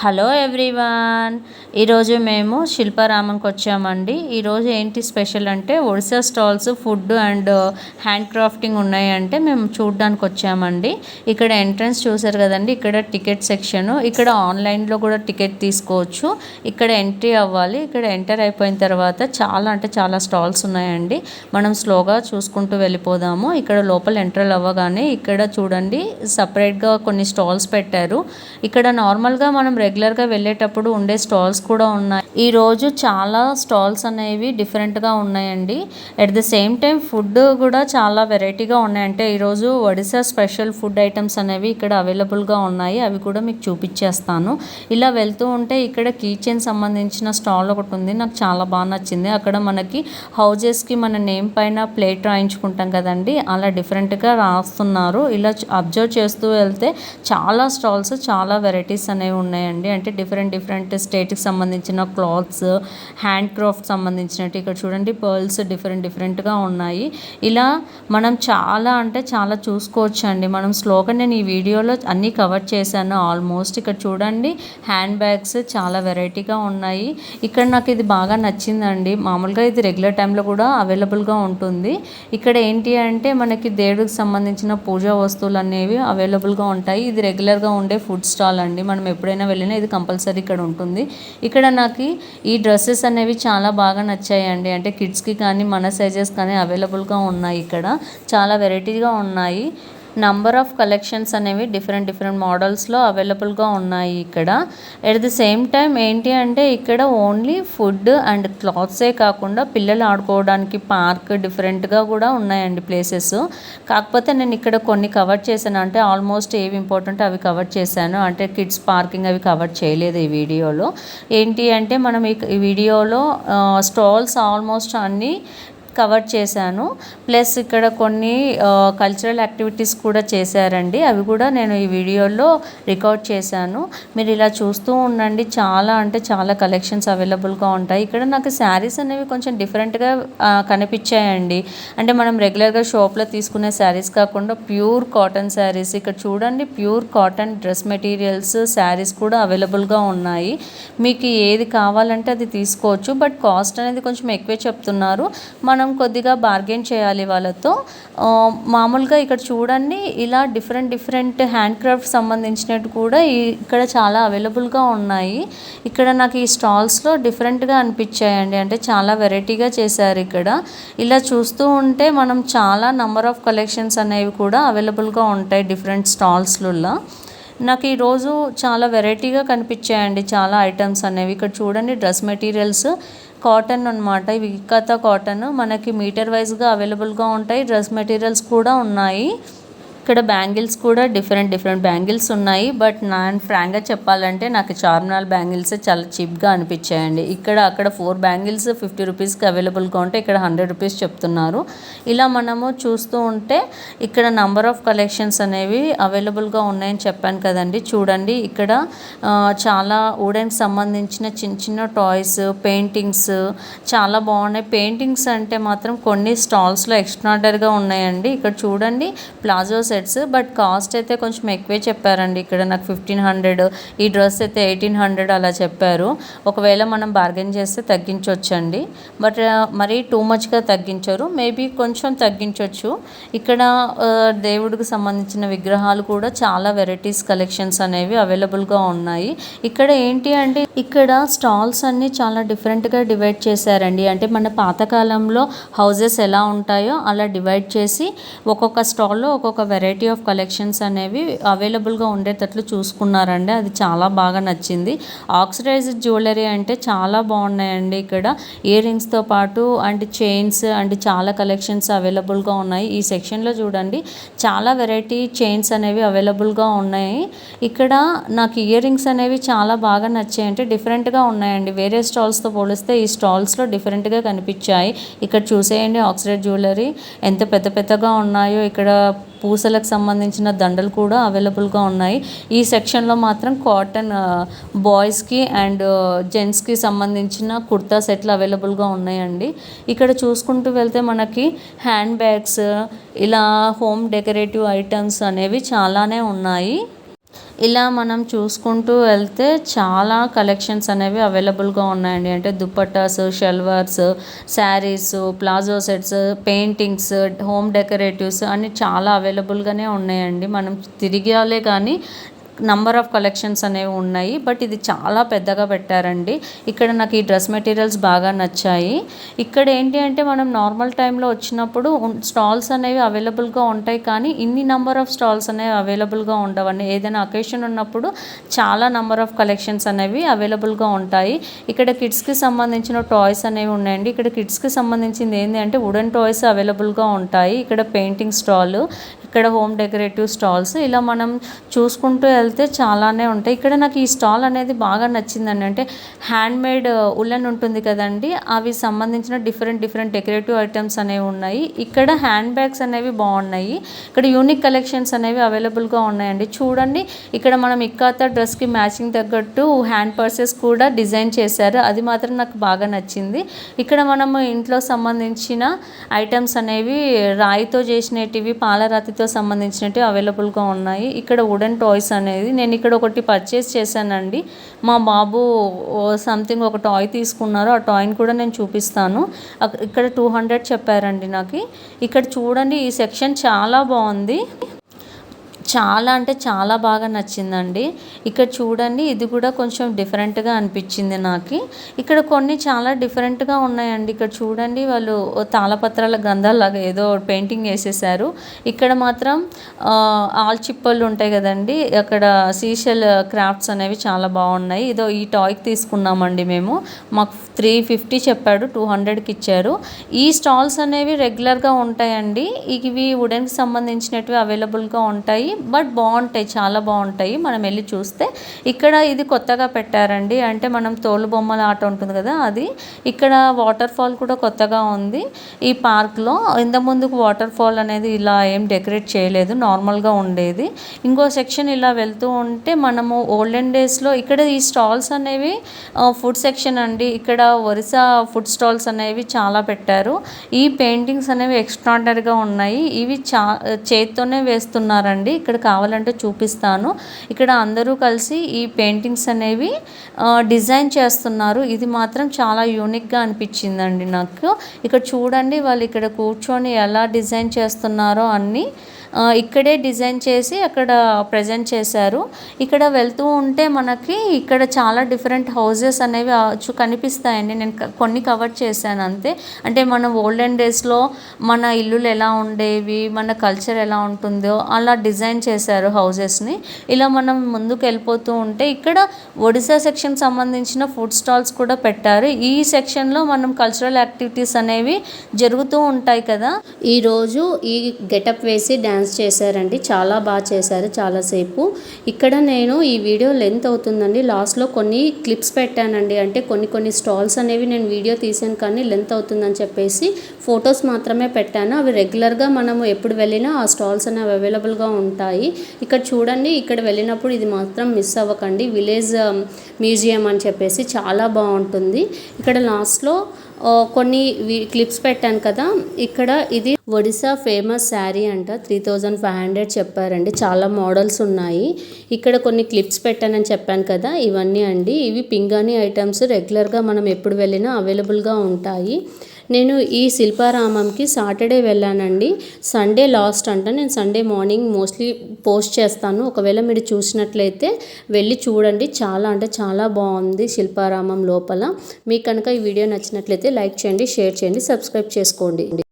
Hello everyone, ఈరోజు మేము శిల్పారామంకి వచ్చామండి. ఈరోజు ఏంటి స్పెషల్ అంటే Odisha stalls food and hand crafting ఉన్నాయంటే మేము చూడడానికి వచ్చామండి. ఇక్కడ ఎంట్రన్స్ చూసారు కదండి, ఇక్కడ టికెట్ సెక్షన్. ఇక్కడ ఆన్లైన్లో కూడా టికెట్ తీసుకోవచ్చు. ఇక్కడ ఎంట్రీ అవ్వాలి. ఇక్కడ ఎంటర్ అయిపోయిన తర్వాత చాలా స్టాల్స్ ఉన్నాయండి. మనం స్లోగా చూసుకుంటూ వెళ్ళిపోదాము. ఇక్కడ లోపల ఎంటర్ అవ్వగానే ఇక్కడ చూడండి సపరేట్గా కొన్ని స్టాల్స్ పెట్టారు. ఇక్కడ నార్మల్గా మనం రెగ్యులర్గా వెళ్ళేటప్పుడు ఉండే స్టాల్స్ కూడా ఉన్నాయి. ఈరోజు చాలా స్టాల్స్ అనేవి డిఫరెంట్గా ఉన్నాయండి. At the same time food కూడా చాలా వెరైటీగా ఉన్నాయంటే ఈరోజు ఒడిశా స్పెషల్ ఫుడ్ ఐటమ్స్ అనేవి ఇక్కడ అవైలబుల్గా ఉన్నాయి. అవి కూడా మీకు చూపించేస్తాను. ఇలా వెళ్తూ ఉంటే ఇక్కడ కిచెన్ సంబంధించిన స్టాల్ ఒకటి ఉంది. నాకు చాలా బాగా నచ్చింది. అక్కడ మనకి హౌజెస్కి మన నేమ్ పైన ప్లేట్ రాయించుకుంటాం కదండి, అలా డిఫరెంట్గా రాస్తున్నారు. ఇలా అబ్జర్వ్ చేస్తూ వెళ్తే చాలా స్టాల్స్, చాలా వెరైటీస్ అనేవి ఉన్నాయండి. అంటే డిఫరెంట్ స్టేట్కి సంబంధించిన క్లాత్స్, హ్యాండ్ క్రాఫ్ట్ సంబంధించినట్టు ఇక్కడ చూడండి పర్ల్స్ డిఫరెంట్గా ఉన్నాయి. ఇలా మనం చాలా చూసుకోవచ్చు అండి. మనం స్లోగా నేను ఈ వీడియోలో అన్నీ కవర్ చేశాను ఆల్మోస్ట్. ఇక్కడ చూడండి హ్యాండ్ బ్యాగ్స్ చాలా వెరైటీగా ఉన్నాయి. ఇక్కడ నాకు ఇది బాగా నచ్చిందండి. మామూలుగా ఇది రెగ్యులర్ టైంలో కూడా అవైలబుల్గా ఉంటుంది. ఇక్కడ ఏంటి అంటే మనకి దేవుడికి సంబంధించిన పూజా వస్తువులు అనేవి అవైలబుల్గా ఉంటాయి. ఇది రెగ్యులర్గా ఉండే ఫుడ్ స్టాల్ అండి. మనం ఎప్పుడైనా వెళ్ళినా ఇది కంపల్సరీ ఇక్కడ ఉంటుంది. ఇక్కడ నాకు ఈ డ్రెస్సెస్ అనేవి చాలా బాగా నచ్చాయండి. అంటే కిడ్స్కి కానీ మన సైజెస్ కానీ అవైలబుల్గా ఉన్నాయి. ఇక్కడ చాలా వెరైటీగా ఉన్నాయి. నంబర్ ఆఫ్ కలెక్షన్స్ అనేవి డిఫరెంట్ మోడల్స్లో అవైలబుల్గా ఉన్నాయి. ఇక్కడ ఎట్ ది సేమ్ టైం ఏంటి అంటే ఇక్కడ ఓన్లీ ఫుడ్ అండ్ క్లాత్సే కాకుండా పిల్లలు ఆడుకోవడానికి పార్క్ డిఫరెంట్గా కూడా ఉన్నాయండి ప్లేసెస్. కాకపోతే నేను ఇక్కడ కొన్ని కవర్ చేశాను. అంటే ఆల్మోస్ట్ ఏవి ఇంపార్టెంట్ అవి కవర్ చేశాను. అంటే కిడ్స్ పార్కింగ్ అవి కవర్ చేయలేదు ఈ వీడియోలో. ఏంటి అంటే మనం ఈ వీడియోలో స్టాల్స్ ఆల్మోస్ట్ అన్నీ కవర్ చేశాను. ప్లస్ ఇక్కడ కొన్ని కల్చరల్ యాక్టివిటీస్ కూడా చేశారండి. అవి కూడా నేను ఈ వీడియోలో రికార్డ్ చేశాను. మీరు ఇలా చూస్తూ ఉండండి. చాలా కలెక్షన్స్ అవైలబుల్గా ఉంటాయి. ఇక్కడ నాకు శారీస్ అనేవి కొంచెం డిఫరెంట్గా కనిపించాయండి. అంటే మనం రెగ్యులర్గా షాప్లో తీసుకునే శారీస్ కాకుండా ప్యూర్ కాటన్ శారీస్. ఇక్కడ చూడండి pure cotton dress materials saris కూడా అవైలబుల్గా ఉన్నాయి. మీకు ఏది కావాలంటే అది తీసుకోవచ్చు. బట్ కాస్ట్ అనేది కొంచెం ఎక్కువే చెప్తున్నారు. మనం కొద్దిగా బార్గెన్ చేయాలి వాళ్ళతో. మామూలుగా ఇక్కడ చూడండి ఇలా డిఫరెంట్ హ్యాండ్ క్రాఫ్ట్ సంబంధించినట్టు కూడా ఇక్కడ చాలా అవైలబుల్గా ఉన్నాయి. ఇక్కడ నాకు ఈ స్టాల్స్లో డిఫరెంట్గా అనిపించాయండి. అంటే చాలా వెరైటీగా చేశారు ఇక్కడ. ఇలా చూస్తూ ఉంటే మనం చాలా నంబర్ ఆఫ్ కలెక్షన్స్ అనేవి కూడా అవైలబుల్గా ఉంటాయి డిఫరెంట్ స్టాల్స్లలో. నాకు ఈరోజు చాలా వెరైటీగా కనిపించాయండి చాలా ఐటమ్స్ అనేవి. ఇక్కడ చూడండి డ్రెస్ మెటీరియల్స్ కాటన్ అనమాట. ఇవి ఇక్కత కాటన్ మనకి మీటర్ వైజ్గా అవైలబుల్గా ఉంటాయి. డ్రెస్ మెటీరియల్స్ కూడా ఉన్నాయి. ఇక్కడ బ్యాంగిల్స్ కూడా డిఫరెంట్ బ్యాంగిల్స్ ఉన్నాయి. బట్ నేను ఫ్రాంక్గా చెప్పాలంటే నాకు చార్మినార్ బ్యాంగిల్స్ చాలా చీప్గా అనిపించాయండి. అక్కడ 4 బ్యాంగిల్స్ 50 రూపీస్కి అవైలబుల్గా ఉంటే ఇక్కడ 100 రూపీస్ చెప్తున్నారు. ఇలా మనము చూస్తూ ఉంటే ఇక్కడ నంబర్ ఆఫ్ కలెక్షన్స్ అనేవి అవైలబుల్గా ఉన్నాయని చెప్పాను కదండి. చూడండి ఇక్కడ చాలా వుడెన్కి సంబంధించిన చిన్న టాయ్స్, పెయింటింగ్స్ చాలా బాగున్నాయి. పెయింటింగ్స్ అంటే మాత్రం కొన్ని స్టాల్స్లో ఎక్స్ట్రాడనరీగా ఉన్నాయండి. ఇక్కడ చూడండి ప్లాజో సెట్స్. బట్ కాస్ట్ అయితే కొంచెం ఎక్కువే చెప్పారండి. ఇక్కడ నాకు 1500, ఈ డ్రెస్ అయితే 1800 అలా చెప్పారు. ఒకవేళ మనం బార్గెన్ చేస్తే తగ్గించవచ్చండి. బట్ మరీ టూ మచ్గా తగ్గించరు. మేబీ కొంచెం తగ్గించవచ్చు. ఇక్కడ దేవుడికి సంబంధించిన విగ్రహాలు కూడా చాలా వెరైటీస్ కలెక్షన్స్ అనేవి అవైలబుల్గా ఉన్నాయి. ఇక్కడ ఏంటి అంటే ఇక్కడ స్టాల్స్ అన్నీ చాలా డిఫరెంట్గా డివైడ్ చేశారండి. అంటే మన పాతకాలంలో హౌజెస్ ఎలా ఉంటాయో అలా డివైడ్ చేసి ఒక్కొక్క స్టాల్లో ఒక్కొక్క వెరైటీ ఆఫ్ కలెక్షన్స్ అనేవి అవైలబుల్గా ఉండేటట్లు చూసుకున్నారండి. అది చాలా బాగా నచ్చింది. ఆక్సిడైజ్డ్ జ్యువెలరీ అంటే చాలా బాగున్నాయండి. ఇక్కడ ఇయర్ రింగ్స్తో పాటు అండ్ చైన్స్ అండ్ చాలా కలెక్షన్స్ అవైలబుల్గా ఉన్నాయి. ఈ సెక్షన్లో చూడండి చాలా వెరైటీ చైన్స్ అనేవి అవైలబుల్గా ఉన్నాయి. ఇక్కడ నాకు ఇయర్ రింగ్స్ అనేవి చాలా బాగా నచ్చాయి. అంటే డిఫరెంట్గా ఉన్నాయండి. వేరే స్టాల్స్తో పోలిస్తే ఈ స్టాల్స్లో డిఫరెంట్గా కనిపించాయి. ఇక్కడ చూసేయండి ఆక్సిడైజ్డ్ జ్యువెలరీ ఎంత పెద్దగా ఉన్నాయో. ఇక్కడ పూసలకు సంబంధించిన దండలు కూడా అవైలబుల్గా ఉన్నాయి. ఈ సెక్షన్లో మాత్రం కాటన్ బాయ్స్కి అండ్ జెంట్స్కి సంబంధించిన కుర్తా సెట్లు అవైలబుల్గా ఉన్నాయండి. ఇక్కడ చూసుకుంటూ వెళ్తే మనకి హ్యాండ్ బ్యాగ్స్, ఇలా హోమ్ డెకరేటివ్ ఐటమ్స్ అనేవి చాలానే ఉన్నాయి. ఇలా మనం చూసుకుంటూ వెళ్తే చాలా కలెక్షన్స్ అనేవి అవైలబుల్గా ఉన్నాయండి. అంటే dupattas, salwars, saris, palazzo sets, paintings, home decoratives అన్నీ చాలా అవైలబుల్గానే ఉన్నాయండి. మనం తిరిగాలే కానీ నంబర్ ఆఫ్ కలెక్షన్స్ అనేవి ఉన్నాయి. బట్ ఇది చాలా పెద్దగా పెట్టారండి. ఇక్కడ నాకు ఈ డ్రెస్ మెటీరియల్స్ బాగా నచ్చాయి. ఇక్కడ ఏంటి అంటే మనం నార్మల్ టైంలో వచ్చినప్పుడు స్టాల్స్ అనేవి అవైలబుల్గా ఉంటాయి, కానీ ఇన్ని నంబర్ ఆఫ్ స్టాల్స్ అనేవి అవైలబుల్గా ఉండవండి. ఏదైనా అకేషన్ ఉన్నప్పుడు చాలా నంబర్ ఆఫ్ కలెక్షన్స్ అనేవి అవైలబుల్గా ఉంటాయి. ఇక్కడ కిడ్స్కి సంబంధించిన టాయ్స్ అనేవి ఉన్నాయండి. ఇక్కడ కిడ్స్కి సంబంధించింది ఏంటి అంటే వుడెన్ టాయ్స్ అవైలబుల్గా ఉంటాయి. ఇక్కడ పెయింటింగ్ స్టాల్, ఇక్కడ హోమ్ డెకరేటివ్ స్టాల్స్, ఇలా మనం చూసుకుంటూ వెళ్తే చాలానే ఉంటాయి. ఇక్కడ నాకు ఈ స్టాల్ అనేది బాగా నచ్చిందండి. అంటే హ్యాండ్మేడ్ ఉలెన్ ఉంటుంది కదండి, అవి సంబంధించిన డిఫరెంట్ డెకరేటివ్ ఐటమ్స్ అనేవి ఉన్నాయి. ఇక్కడ హ్యాండ్ బ్యాగ్స్ అనేవి బాగున్నాయి. ఇక్కడ యూనిక్ కలెక్షన్స్ అనేవి అవైలబుల్గా ఉన్నాయండి. చూడండి, ఇక్కడ మనం ఇక్కాత డ్రెస్కి మ్యాచింగ్ తగ్గట్టు హ్యాండ్ పర్సెస్ కూడా డిజైన్ చేశారు. అది మాత్రం నాకు బాగా నచ్చింది. ఇక్కడ మనము ఇంట్లో సంబంధించిన ఐటమ్స్ అనేవి రాయితో చేసినవి, పాలరాతితో సంబంధించినవి అవైలబుల్గా ఉన్నాయి. ఇక్కడ వుడెన్ టాయ్స్ అనేది నేను ఇక్కడ ఒకటి పర్చేస్ చేశానండి. మా బాబు సంథింగ్ ఒక టాయ్ తీసుకున్నారు. ఆ టాయ్ని కూడా నేను చూపిస్తాను. ఇక్కడ 200 చెప్పారండి నాకు. ఇక్కడ చూడండి, ఈ సెక్షన్ చాలా బాగుంది. చాలా అంటే చాలా బాగా నచ్చిందండి. ఇక్కడ చూడండి, ఇది కూడా కొంచెం డిఫరెంట్గా అనిపించింది నాకు. ఇక్కడ కొన్ని చాలా డిఫరెంట్గా ఉన్నాయండి. ఇక్కడ చూడండి, వాళ్ళు తాళపత్రాల గ్రంథాలాగా ఏదో పెయింటింగ్ వేసేసారు. ఇక్కడ మాత్రం ఆల్చిప్పలు ఉంటాయి కదండి, అక్కడ సీషెల్ క్రాఫ్ట్స్ అనేవి చాలా బాగున్నాయి. ఇదో ఈ టాయ్కి తీసుకున్నామండి మేము. మాకు 350 చెప్పాడు, 200కి ఇచ్చారు. ఈ స్టాల్స్ అనేవి రెగ్యులర్గా ఉంటాయండి. ఇవి వుడెన్కి సంబంధించినవి అవైలబుల్గా ఉంటాయి. బట్ బాగుంటాయి, చాలా బాగుంటాయి. మనం వెళ్ళి చూస్తే ఇక్కడ ఇది కొత్తగా పెట్టారండి. అంటే మనం తోలు బొమ్మల ఆట ఉంటుంది కదా, అది. ఇక్కడ వాటర్ ఫాల్ కూడా కొత్తగా ఉంది ఈ పార్క్లో. ఇంత ముందుకు వాటర్ ఫాల్ అనేది ఇలా ఏం డెకరేట్ చేయలేదు, నార్మల్గా ఉండేది. ఇంకో సెక్షన్ ఇలా వెళ్తూ ఉంటే మనము ఓల్డెన్ డేస్లో ఇక్కడ ఈ స్టాల్స్ అనేవి ఫుడ్ సెక్షన్ అండి. ఇక్కడ ఒరిస్సా ఫుడ్ స్టాల్స్ అనేవి చాలా పెట్టారు. ఈ పెయింటింగ్స్ అనేవి ఎక్స్ట్రాడినరీగా ఉన్నాయి. ఇవి చేత్తోనే వేస్తున్నారండి. ఇక్కడ కావాలంటే చూపిస్తాను. ఇక్కడ అందరూ కలిసి ఈ పెయింటింగ్స్ అనేవి డిజైన్ చేస్తున్నారు. ఇది మాత్రం చాలా యూనిక్గా అనిపించిందండి నాకు. ఇక్కడ చూడండి, వాళ్ళు ఇక్కడ కూర్చొని ఎలా డిజైన్ చేస్తున్నారో అన్నీ ఇక్కడే డిజైన్ చేసి అక్కడ ప్రజెంట్ చేశారు. ఇక్కడ వెళ్తూ ఉంటే మనకి ఇక్కడ చాలా డిఫరెంట్ హౌజెస్ అనేవి కనిపిస్తాయండి. నేను కొన్ని కవర్ చేశాను అంతే. అంటే మనం ఓల్డెన్ డేస్లో మన ఇల్లులు ఎలా ఉండేవి, మన కల్చర్ ఎలా ఉంటుందో అలా డిజైన్ చేశారు హౌజెస్ని. ఇలా మనం ముందుకు వెళ్ళిపోతూ ఉంటే ఇక్కడ ఒడిశా సెక్షన్ సంబంధించిన ఫుడ్ స్టాల్స్ కూడా పెట్టారు. ఈ సెక్షన్లో మనం కల్చరల్ యాక్టివిటీస్ అనేవి జరుగుతూ ఉంటాయి కదా. ఈరోజు ఈ గెటప్ వేసి డ్యాన్స్ చేశారండి. చాలా బాగా చేశారు చాలాసేపు. ఇక్కడ నేను ఈ వీడియో లెంత్ అవుతుందండి, లాస్ట్లో కొన్ని క్లిప్స్ పెట్టానండి. అంటే కొన్ని స్టాల్స్ అనేవి నేను వీడియో తీసాను కానీ లెంత్ అవుతుందని చెప్పేసి ఫొటోస్ మాత్రమే పెట్టాను. అవి రెగ్యులర్గా మనము ఎప్పుడు వెళ్ళినా ఆ స్టాల్స్ అనేవి అవైలబుల్గా ఉంటాయి. ఇక్కడ చూడండి, ఇక్కడ వెళ్ళినప్పుడు ఇది మాత్రం మిస్ అవ్వకండి. విలేజ్ మ్యూజియం అని చెప్పేసి చాలా బాగుంటుంది. ఇక్కడ లాస్ట్లో కొన్ని క్లిప్స్ పెట్టాను కదా. ఇక్కడ ఇది ఒడిశా ఫేమస్ శారీ అంట, 3500 చెప్పారండి. చాలా మోడల్స్ ఉన్నాయి. ఇక్కడ కొన్ని క్లిప్స్ పెట్టానని చెప్పాను కదా, ఇవన్నీ అండి. ఇవి పింగాణి ఐటమ్స్ రెగ్యులర్గా మనం ఎప్పుడు వెళ్ళినా అవైలబుల్గా ఉంటాయి. నేను ఈ శిల్పారామంకి సాటర్డే వెళ్ళానండి. సండే లాస్ట్ అంట. నేను సండే మార్నింగ్ మోస్ట్లీ పోస్ట్ చేస్తాను. ఒకవేళ మీరు చూసినట్లయితే వెళ్ళి చూడండి. చాలా అంటే చాలా బాగుంది శిల్పారామం లోపల. మీకు కనుక ఈ వీడియో నచ్చినట్లయితే లైక్ చేయండి, షేర్ చేయండి, సబ్స్క్రైబ్ చేసుకోండి.